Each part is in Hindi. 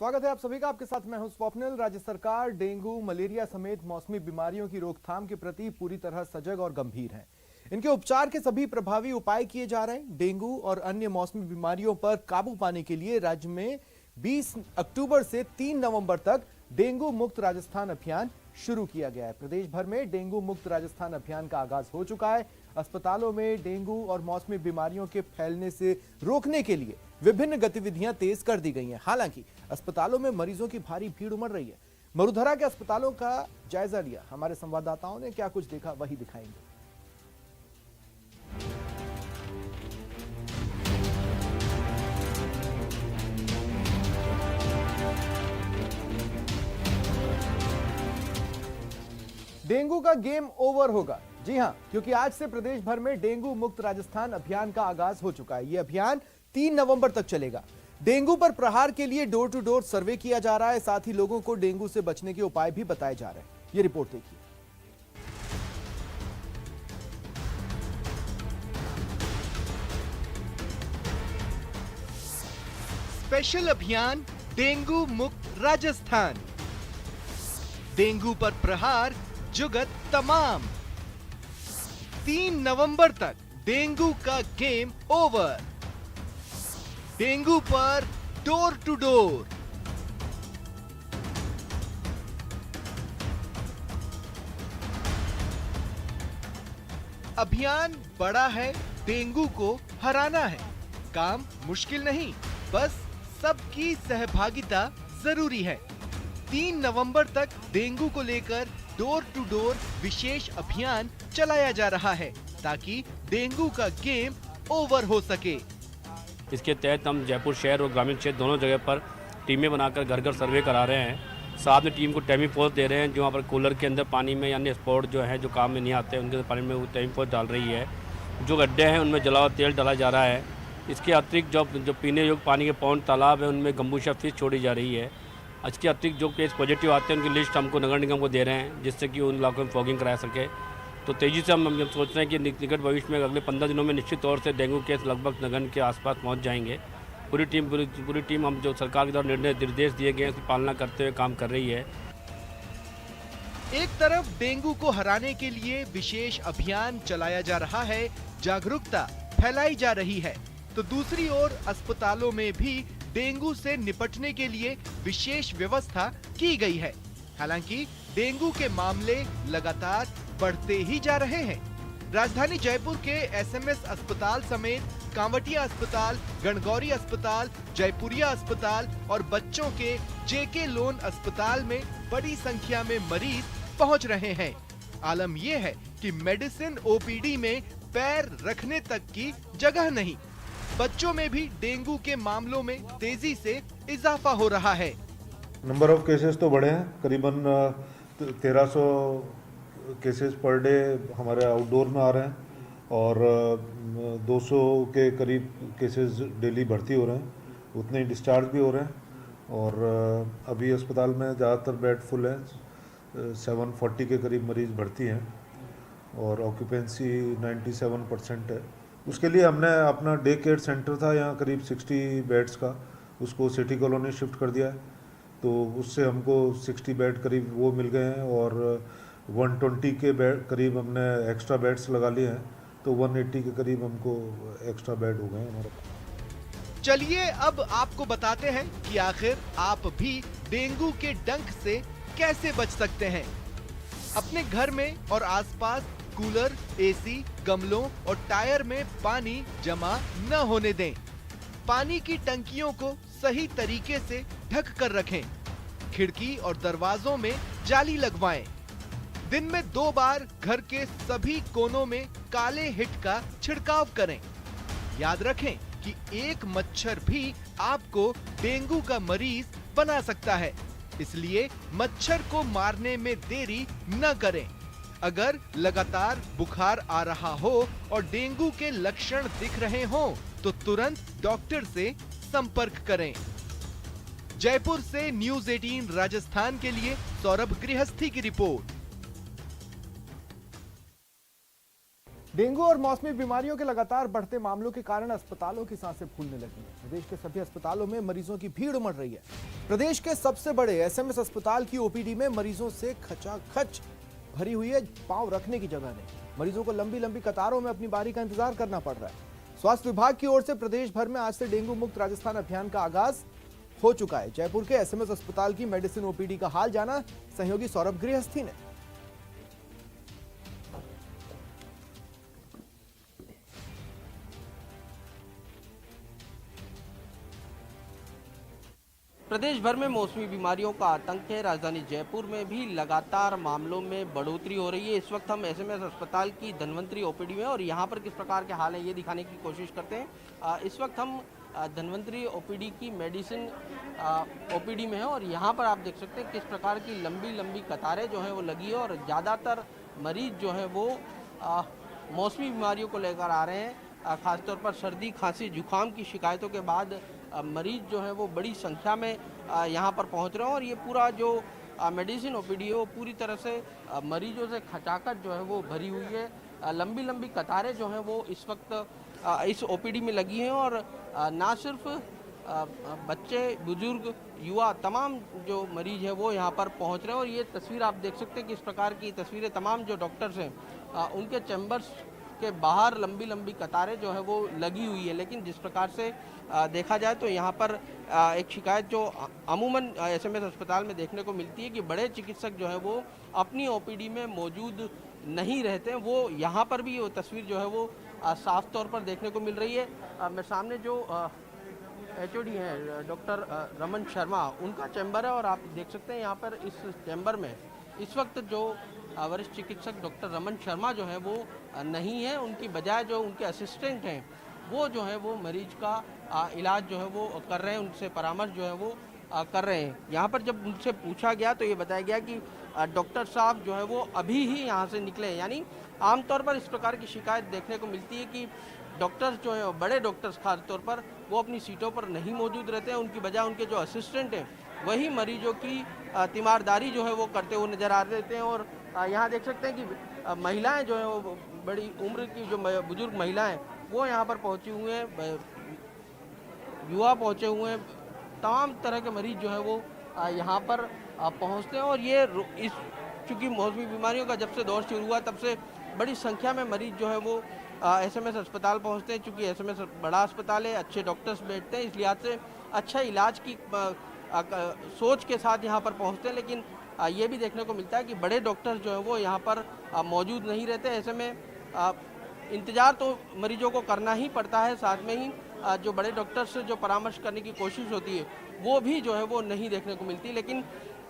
स्वागत है आप सभी का। आपके साथ मैं हूं स्वप्निल। राज्य सरकार डेंगू, मलेरिया समेत मौसमी बीमारियों की रोकथाम के प्रति पूरी तरह सजग और गंभीर है। इनके उपचार के सभी प्रभावी उपाय किए जा रहे हैं। डेंगू और अन्य मौसमी बीमारियों पर काबू पाने के लिए राज्य में 20 अक्टूबर से 3 नवंबर तक डेंगू मुक्त राजस्थान अभियान शुरू किया गया है। प्रदेश भर में डेंगू मुक्त राजस्थान अभियान का आगाज हो चुका है। अस्पतालों में डेंगू और मौसमी बीमारियों के फैलने से रोकने के लिए विभिन्न गतिविधियां तेज कर दी गई हैं। हालांकि अस्पतालों में मरीजों की भारी भीड़ उमड़ रही है। मरुधरा के अस्पतालों का जायजा लिया हमारे संवाददाताओं ने। क्या कुछ देखा वही दिखाएंगे। डेंगू का गेम ओवर होगा। जी हां, क्योंकि आज से प्रदेश भर में डेंगू मुक्त राजस्थान अभियान का आगाज हो चुका है। यह अभियान 3 नवंबर तक चलेगा। डेंगू पर प्रहार के लिए डोर टू डोर सर्वे किया जा रहा है। साथ ही लोगों को डेंगू से बचने के उपाय भी बताए जा रहे हैं। यह रिपोर्ट देखिए। स्पेशल अभियान डेंगू मुक्त राजस्थान। डेंगू पर प्रहार जुगत तमाम। 3 नवंबर तक डेंगू का गेम ओवर। डेंगू पर डोर टू डोर। अभियान बड़ा है, डेंगू को हराना है। काम मुश्किल नहीं, बस सबकी सहभागिता जरूरी है। 3 नवंबर तक डेंगू को लेकर डोर टू डोर विशेष अभियान चलाया जा रहा है ताकि डेंगू का गेम ओवर हो सके। इसके तहत हम जयपुर शहर और ग्रामीण क्षेत्र दोनों जगह पर टीमें बनाकर घर घर सर्वे करा रहे हैं। साथ में टीम को टेमीफोस दे रहे हैं, जो वहाँ पर कूलर के अंदर पानी में यानी स्पॉट जो है जो काम में नहीं आते हैं उनके पानी में वो टेमीफोस डाल रही है। जो गड्ढे हैं उनमें जला हुआ तेल डाला जा रहा है। इसके अतिरिक्त जो पीने योग्य पानी के पौंड तालाब है उनमें गंबूशा फिश छोड़ी जा रही है। इसके अतिरिक्त जो केस पॉजिटिव आते हैं उनकी लिस्ट हमको नगर निगम को दे रहे हैं, जिससे कि उन इलाकों में फॉगिंग करा सके। तो तेज़ी से हम सोच रहे हैं कि निकट भविष्य में अगले 15 दिनों में निश्चित तौर से डेंगू केस लगभग नगर के आसपास पहुंच जाएंगे। पूरी टीम हम जो सरकार के द्वारा निर्देश दिए गए हैं उसकी पालना करते हुए काम कर रही है। एक तरफ डेंगू को हराने के लिए विशेष अभियान चलाया जा रहा है, जागरूकता फैलाई जा रही है, तो दूसरी ओर अस्पतालों में भी डेंगू से निपटने के लिए विशेष व्यवस्था की गई है। हालांकि डेंगू के मामले लगातार बढ़ते ही जा रहे हैं। राजधानी जयपुर के एसएमएस अस्पताल समेत कांवटिया अस्पताल, गणगौरी अस्पताल, जयपुरिया अस्पताल और बच्चों के जेके लोन अस्पताल में बड़ी संख्या में मरीज पहुंच रहे हैं। आलम यह है कि मेडिसिन ओपीडी में पैर रखने तक की जगह नहीं। बच्चों में भी डेंगू के मामलों में तेजी से इजाफा हो रहा है। नंबर ऑफ केसेस तो बढ़े हैं, करीबन 1300 केसेस पर डे हमारे आउटडोर में आ रहे हैं और 200 के करीब केसेस डेली भर्ती हो रहे हैं, उतने ही डिस्चार्ज भी हो रहे हैं। और अभी अस्पताल में ज़्यादातर बेड फुल है, 740 के करीब मरीज भर्ती हैं और ऑक्यूपेंसी 97% है। उसके लिए हमने अपना डे केयर सेंटर था यहाँ करीब 60 बेड्स का, उसको सिटी कॉलोनी शिफ्ट कर दिया है। तो उससे हमको 60 बेड करीब वो मिल गए हैं और 120 के बेड करीब हमने एक्स्ट्रा बेड्स लगा लिए हैं, तो 180 के करीब हमको एक्स्ट्रा बेड हो गए हैं हमारे। चलिए अब आपको बताते हैं कि आखिर आप भी डेंगू के डंक से कैसे बच सकते हैं। अपने घर में और आसपास कूलर, एसी, गमलों और टायर में पानी जमा न होने दें। पानी की टंकियों को सही तरीके से ढक कर रखें। खिड़की और दरवाजों में जाली लगवाएं। दिन में 2 बार घर के सभी कोनों में काले हिट का छिड़काव करें। याद रखें कि एक मच्छर भी आपको डेंगू का मरीज बना सकता है, इसलिए मच्छर को मारने में देरी न करें। अगर लगातार बुखार आ रहा हो और डेंगू के लक्षण दिख रहे हों तो तुरंत डॉक्टर से संपर्क करें। जयपुर से न्यूज़ 18 राजस्थान के लिए सौरभ गृहस्थी की रिपोर्ट। डेंगू और मौसमी बीमारियों के लगातार बढ़ते मामलों के कारण अस्पतालों की सांसें फूलने लगी हैं। प्रदेश के सभी अस्पतालों में मरीजों की भीड़ उमड़ रही है। प्रदेश के सबसे बड़े एसएमएस अस्पताल की ओपीडी में मरीजों से खचाखच भरी हुई है, पांव रखने की जगह नहीं। मरीजों को लंबी लंबी कतारों में अपनी बारी का इंतजार करना पड़ रहा है। स्वास्थ्य विभाग की ओर से प्रदेश भर में आज से डेंगू मुक्त राजस्थान अभियान का आगाज हो चुका है। जयपुर के एसएमएस अस्पताल की मेडिसिन ओपीडी का हाल जाना सहयोगी सौरभ गृहस्थी ने। प्रदेश भर में मौसमी बीमारियों का आतंक है। राजधानी जयपुर में भी लगातार मामलों में बढ़ोतरी हो रही है। इस वक्त हम एसएमएस अस्पताल की धन्वंतरी ओपीडी में और यहाँ पर किस प्रकार के हाल है ये दिखाने की कोशिश करते हैं। इस वक्त हम धन्वंतरी ओपीडी की मेडिसिन ओपीडी में है और यहाँ पर आप देख सकते हैं किस प्रकार की लंबी लंबी कतारें जो है वो लगी है और ज़्यादातर मरीज जो है वो मौसमी बीमारियों को लेकर आ रहे हैं। खासतौर पर सर्दी, खांसी, जुकाम की शिकायतों के बाद मरीज जो है वो बड़ी संख्या में यहाँ पर पहुँच रहे हैं और ये पूरा जो मेडिसिन ओपीडी है वो पूरी तरह से मरीजों से खचाखच जो है वो भरी हुई है। लंबी लंबी कतारें जो हैं वो इस वक्त इस ओपीडी में लगी हैं और ना सिर्फ बच्चे, बुजुर्ग, युवा, तमाम जो मरीज हैं वो यहाँ पर पहुँच रहे हैं और ये तस्वीर आप देख सकते हैं कि इस प्रकार की तस्वीरें तमाम जो डॉक्टर्स हैं उनके चैम्बर्स के बाहर लंबी लंबी कतारें जो है वो लगी हुई है। लेकिन जिस प्रकार से देखा जाए तो यहाँ पर एक शिकायत जो अमूमन एसएमएस अस्पताल में देखने को मिलती है कि बड़े चिकित्सक जो है वो अपनी ओपीडी में मौजूद नहीं रहते हैं। वो यहाँ पर भी वो तस्वीर जो है वो साफ तौर पर देखने को मिल रही है। मेरे सामने जो एचओडी हैं डॉक्टर रमन शर्मा, उनका चैम्बर है और आप देख सकते हैं यहाँ पर इस चैम्बर में इस वक्त जो वरिष्ठ चिकित्सक डॉक्टर रमन शर्मा जो है वो नहीं है। उनकी बजाय जो उनके असिस्टेंट हैं वो जो है वो मरीज का इलाज जो है वो कर रहे हैं, उनसे परामर्श जो है वो कर रहे हैं। यहाँ पर जब उनसे पूछा गया तो ये बताया गया कि डॉक्टर साहब जो है वो अभी ही यहाँ से निकले हैं। यानी आमतौर पर इस प्रकार की शिकायत देखने को मिलती है कि डॉक्टर्स जो है बड़े डॉक्टर्स खास तौर पर वो अपनी सीटों पर नहीं मौजूद रहते हैं। उनकी बजाय उनके जो असिस्टेंट हैं वही मरीजों की तीमारदारी जो है वो करते हुए नजर आ रहे हैं। और यहाँ देख सकते हैं कि महिलाएं जो है वो बड़ी उम्र की जो बुजुर्ग महिलाएं वो यहाँ पर पहुँची हुए हैं, युवा पहुँचे हुए हैं, तमाम तरह के मरीज जो है वो यहाँ पर पहुँचते हैं। और ये इस चूँकि मौसमी बीमारियों का जब से दौर शुरू हुआ तब से बड़ी संख्या में मरीज जो है वो एसएमएस अस्पताल पहुँचते हैं। चूँकि एसएमएस बड़ा अस्पताल है, अच्छे डॉक्टर्स बैठते हैं, इस लिहाज से अच्छा इलाज की सोच के साथ यहाँ पर पहुँचते हैं। लेकिन ये भी देखने को मिलता है कि बड़े डॉक्टर्स जो हैं वो यहाँ पर मौजूद नहीं रहते। ऐसे में इंतज़ार तो मरीजों को करना ही पड़ता है, साथ में ही जो बड़े डॉक्टर्स से जो परामर्श करने की कोशिश होती है वो भी जो है वो नहीं देखने को मिलती। लेकिन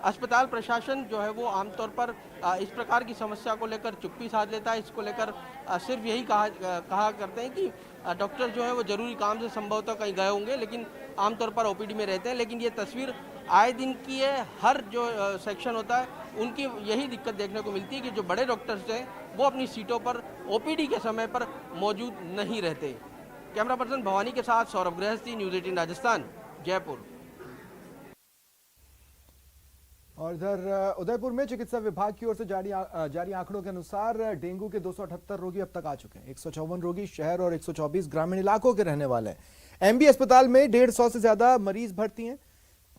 अस्पताल प्रशासन जो है वो आमतौर पर इस प्रकार की समस्या को लेकर चुप्पी साध लेता है। इसको लेकर सिर्फ यही कहा करते हैं कि डॉक्टर जो है वो ज़रूरी काम से संभवतः कहीं गए होंगे, लेकिन आमतौर पर ओपीडी में रहते हैं। लेकिन ये तस्वीर आए दिन की है, हर जो सेक्शन होता है उनकी यही दिक्कत देखने को मिलती है कि जो बड़े डॉक्टर्स हैं वो अपनी सीटों पर ओपीडी के समय पर मौजूद नहीं रहते। कैमरा पर्सन भवानी के साथ सौरभ गृहस्थी, न्यूज़ 18 राजस्थान, जयपुर। और इधर उदयपुर में चिकित्सा विभाग की ओर से जारी आंकड़ों के अनुसार डेंगू के 278 रोगी अब तक आ चुके हैं। 154 रोगी शहर और 124 ग्रामीण इलाकों के रहने वाले हैं। एमबी अस्पताल में 150 से ज्यादा मरीज भर्ती हैं।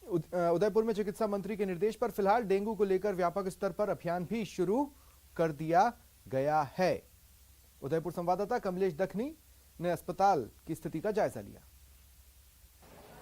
उदयपुर में चिकित्सा मंत्री के निर्देश पर फिलहाल डेंगू को लेकर व्यापक स्तर पर अभियान भी शुरू कर दिया गया है। उदयपुर संवाददाता कमलेश दखनी ने अस्पताल की स्थिति का जायजा लिया।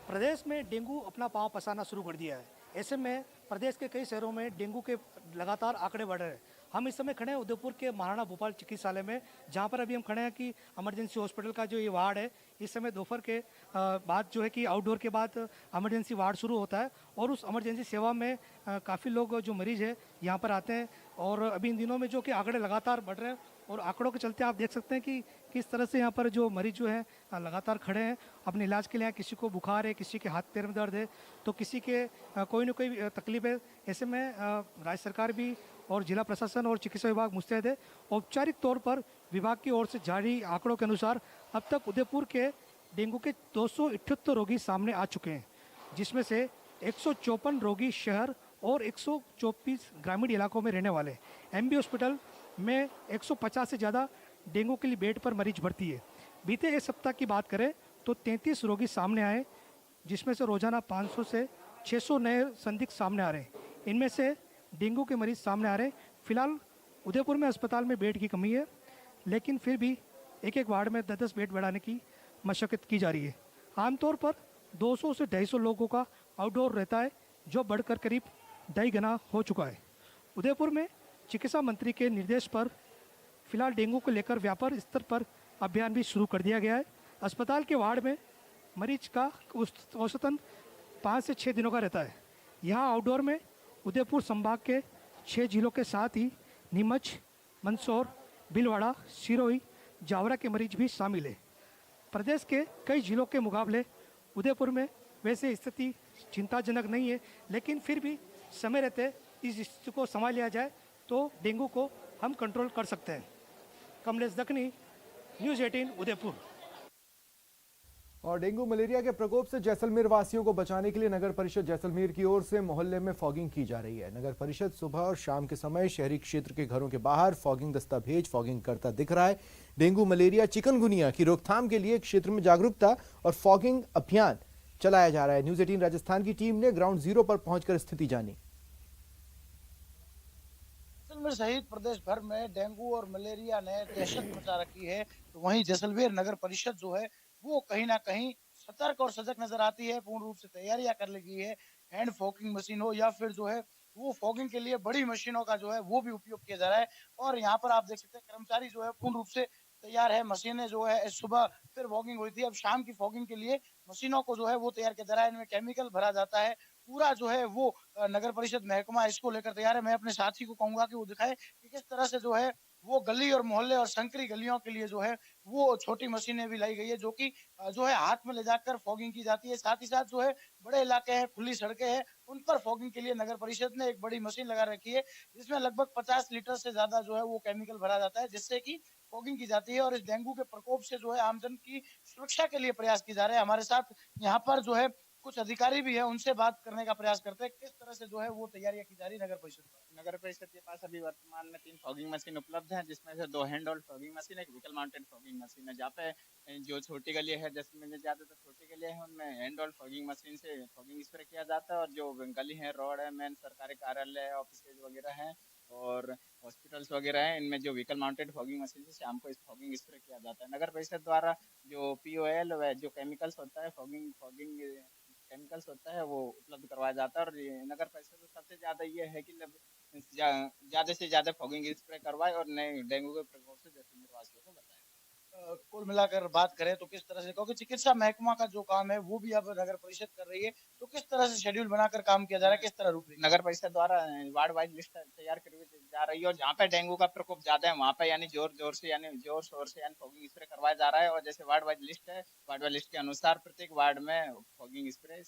प्रदेश में डेंगू अपना पांव पसारना शुरू कर दिया है। ऐसे में प्रदेश के कई शहरों में डेंगू के लगातार आंकड़े बढ़ रहे हैं। हम इस समय खड़े हैं उदयपुर के महाराणा भोपाल चिकित्सालय में, जहां पर अभी हम खड़े हैं कि इमरजेंसी हॉस्पिटल का जो ये वार्ड है, इस समय दोपहर के बाद जो है कि आउटडोर के बाद इमरजेंसी वार्ड शुरू होता है और उस इमरजेंसी सेवा में काफ़ी लोग जो मरीज है यहाँ पर आते हैं। और अभी इन दिनों में जो कि आंकड़े लगातार बढ़ रहे हैं और आंकड़ों के चलते आप देख सकते हैं कि किस तरह से यहाँ पर जो मरीज जो है लगातार खड़े हैं अपने इलाज के लिए। किसी को बुखार है, किसी के हाथ पैर में दर्द है, तो किसी के कोई न कोई तकलीफ है। ऐसे में राज्य सरकार भी और जिला प्रशासन और चिकित्सा विभाग मुस्तैद है। औपचारिक तौर पर विभाग की ओर से जारी आंकड़ों के अनुसार अब तक उदयपुर के डेंगू के 278 रोगी सामने आ चुके हैं, जिसमें से 154 रोगी शहर और 124 ग्रामीण इलाकों में रहने वाले। एमबी हॉस्पिटल में 150 से ज़्यादा डेंगू के लिए बेड पर मरीज भर्ती है। बीते एक सप्ताह की बात करें तो 33 रोगी सामने आए, जिसमें से रोजाना 500 से 600 नए संदिग्ध सामने आ रहे हैं। इनमें से डेंगू के मरीज सामने आ रहे हैं। फिलहाल उदयपुर में अस्पताल में बेड की कमी है, लेकिन फिर भी एक एक वार्ड में 10-10 बेड बढ़ाने की मशक्कत की जा रही है। आमतौर पर 200 से 250 लोगों का आउटडोर रहता है, जो बढ़कर करीब 2.5 गुना हो चुका है। उदयपुर में चिकित्सा मंत्री के निर्देश पर फिलहाल डेंगू को लेकर व्यापक स्तर पर अभियान भी शुरू कर दिया गया है। अस्पताल के वार्ड में मरीज का औसतन 5 से 6 दिनों का रहता है। यहाँ आउटडोर में उदयपुर संभाग के 6 जिलों के साथ ही नीमच, मंदसौर, भीलवाड़ा, सिरोही, जावरा के मरीज भी शामिल है। प्रदेश के कई जिलों के मुकाबले उदयपुर में वैसे स्थिति चिंताजनक नहीं है, लेकिन फिर भी समय रहते इस स्थिति को संभाल लिया जाए तो डेंगू को हम कंट्रोल कर सकते हैं। कमलेश दखनी, न्यूज़ 18 उदयपुर। और डेंगू मलेरिया के प्रकोप से जैसलमेर वासियों को बचाने के लिए नगर परिषद जैसलमेर की ओर से मोहल्ले में फॉगिंग की जा रही है। नगर परिषद सुबह और शाम के समय शहरी क्षेत्र के घरों के बाहर फॉगिंग दस्तावेज फॉगिंग करता दिख रहा है। डेंगू मलेरिया चिकनगुनिया की रोकथाम के लिए क्षेत्र में जागरूकता और फॉगिंग अभियान चलाया जा रहा है। न्यूज़ 18 राजस्थान की टीम ने ग्राउंड जीरो पर पहुंचकर स्थिति जानी। जैसलमेर सहित प्रदेश भर में डेंगू और मलेरिया ने दहशत मचा रखी है, तो वहीं जैसलमेर नगर परिषद जो है वो कहीं ना कहीं सतर्क और सजग नजर आती है। पूर्ण रूप से तैयारियां कर ली गई है। हैंड फॉगिंग मशीन हो या फिर जो है वो फॉगिंग के लिए बड़ी मशीनों का जो है वो भी उपयोग किया जा रहा है। और यहाँ पर आप देख सकते हैं कर्मचारी जो है पूर्ण रूप से तैयार है। मशीनें जो है सुबह फिर फॉगिंग हुई थी, अब शाम की फॉगिंग के लिए मशीनों को जो है वो तैयार किया जा रहा है। इनमें केमिकल भरा जाता है। पूरा जो है वो नगर परिषद महकमा इसको लेकर तैयार है। मैं अपने साथी को कहूंगा कि वो दिखाए कि किस तरह से जो है वो गली और मोहल्ले और संकरी गलियों के लिए जो है वो छोटी मशीनें भी लाई गई है, जो कि जो है हाथ में ले जाकर फॉगिंग की जाती है। साथ ही साथ जो है बड़े इलाके हैं, खुली सड़कें हैं, उन पर फॉगिंग के लिए नगर परिषद ने एक बड़ी मशीन लगा रखी है, जिसमें लगभग 50 लीटर से ज्यादा जो है वो केमिकल भरा जाता है, जिससे कि फॉगिंग की जाती है। और इस डेंगू के प्रकोप से जो है आमजन की सुरक्षा के लिए प्रयास किए जा रहे हैं। हमारे साथ यहाँ पर जो है कुछ अधिकारी भी है, उनसे बात करने का प्रयास करते हैं किस तरह से जो है वो तैयारियां की जा रही है नगर परिषद पर। नगर परिषद के पास अभी वर्तमान में 3 फॉगिंग मशीन उपलब्ध हैं, जिसमें से 2 हैंड होल्ड फॉगिंग मशीन, एक व्हीकल माउंटेड फॉगिंग मशीन है। जहाँ पे जो छोटी गली है, जैसे में ज्यादातर छोटी गली है, उनमें हैंड होल्ड फॉगिंग मशीन से फॉगिंग स्प्रे किया जाता है। और जो गली है, रोड है, मेन सरकारी कार्यालय, ऑफिस वगैरह है और हॉस्पिटल्स वगैरह हैं, इनमें जो व्हीकल माउंटेड फॉगिंग मशीन से शाम को इस फॉगिंग स्प्रे किया जाता है। नगर परिषद द्वारा जो POL व जो केमिकल्स होता है, फॉगिंग केमिकल्स होता है, वो उपलब्ध करवाया जाता है। और नगर परिषद को सबसे ज्यादा ये है कि ज्यादा से ज्यादा फॉगिंग स्प्रे करवाए और नए डेंगू के प्रकोप से जैसलमेर वासियों को बताए। कुल मिलाकर बात करें तो किस तरह से, क्योंकि चिकित्सा महकमा का जो काम है वो भी अब नगर परिषद कर रही है, तो किस तरह से शेड्यूल बनाकर काम किया जा रहा है, किस तरह रूपरेखा? नगर परिषद द्वारा वार्ड वाइज लिस्ट तैयार करवाई जा रही है और जहाँ पे डेंगू का प्रकोप ज्यादा है वहाँ पे यानी जोर शोर से फॉगिंग स्प्रे करवाया जा रहा है। और जैसे वार्ड वाइज लिस्ट है, वार्ड वाइज लिस्ट के अनुसार प्रत्येक वार्ड में फॉगिंग स्प्रे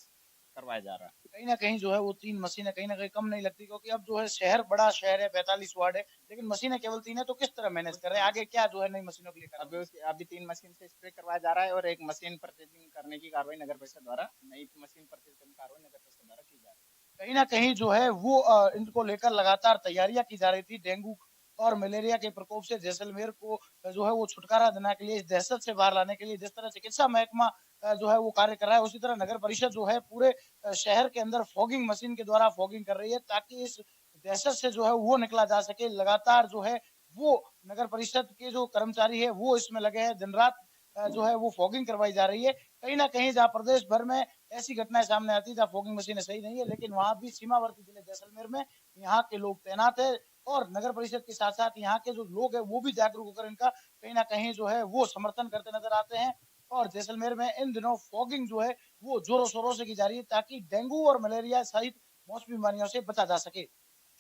करवाया जा रहा है। कहीं ना कहीं जो है वो 3 मशीनें कहीं ना कहीं कम नहीं लगती, क्योंकि अब जो है शहर बड़ा शहर है, 45 वार्ड है, लेकिन मशीनें केवल 3 है, तो किस तरह मैनेज कर रहे हैं? आगे क्या जो है नई मशीनों के लिए अभी 3 मशीन से स्प्रे करवाया जा रहा है और 1 मशीन प्रतिदिन करने की कार्रवाई नगर परिषद द्वारा, नई मशीन प्रतिदिन कार्रवाई नगर परिषद द्वारा की जा रही है। कहीं ना कहीं जो है वो इनको लेकर लगातार तैयारियां की जा रही थी। डेंगू और मलेरिया के प्रकोप से जैसलमेर को जो है वो छुटकारा देने के लिए, इस दहशत से बाहर लाने के लिए जिस तरह चिकित्सा महकमा जो है वो कार्य कर रहा है, उसी तरह नगर परिषद जो है पूरे शहर के अंदर फॉगिंग मशीन के द्वारा फॉगिंग कर रही है, ताकि इस दहशत से जो है वो निकला जा सके। लगातार जो है वो नगर परिषद के जो कर्मचारी है वो इसमें लगे हैं, दिन रात जो है वो फॉगिंग करवाई जा रही है। कहीं ना कहीं जहाँ प्रदेश भर में ऐसी घटनाएं सामने आती है जहाँ फॉगिंग मशीनें सही नहीं है, लेकिन वहां भी सीमावर्ती जिले जैसलमेर में यहाँ के लोग तैनात है और नगर परिषद के साथ साथ यहाँ के जो लोग हैं वो भी जागरूक होकर इनका कहीं ना कहीं जो है वो समर्थन करते नजर आते हैं। और जैसलमेर में इन दिनों फॉगिंग जो है वो जोरों शोरों से की जा रही है, ताकि डेंगू और मलेरिया सहित मौसमी बीमारियों से बचा जा सके।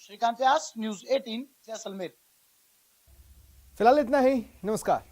श्रीकांत व्यास, न्यूज़ 18 जैसलमेर। फिलहाल इतना ही, नमस्कार।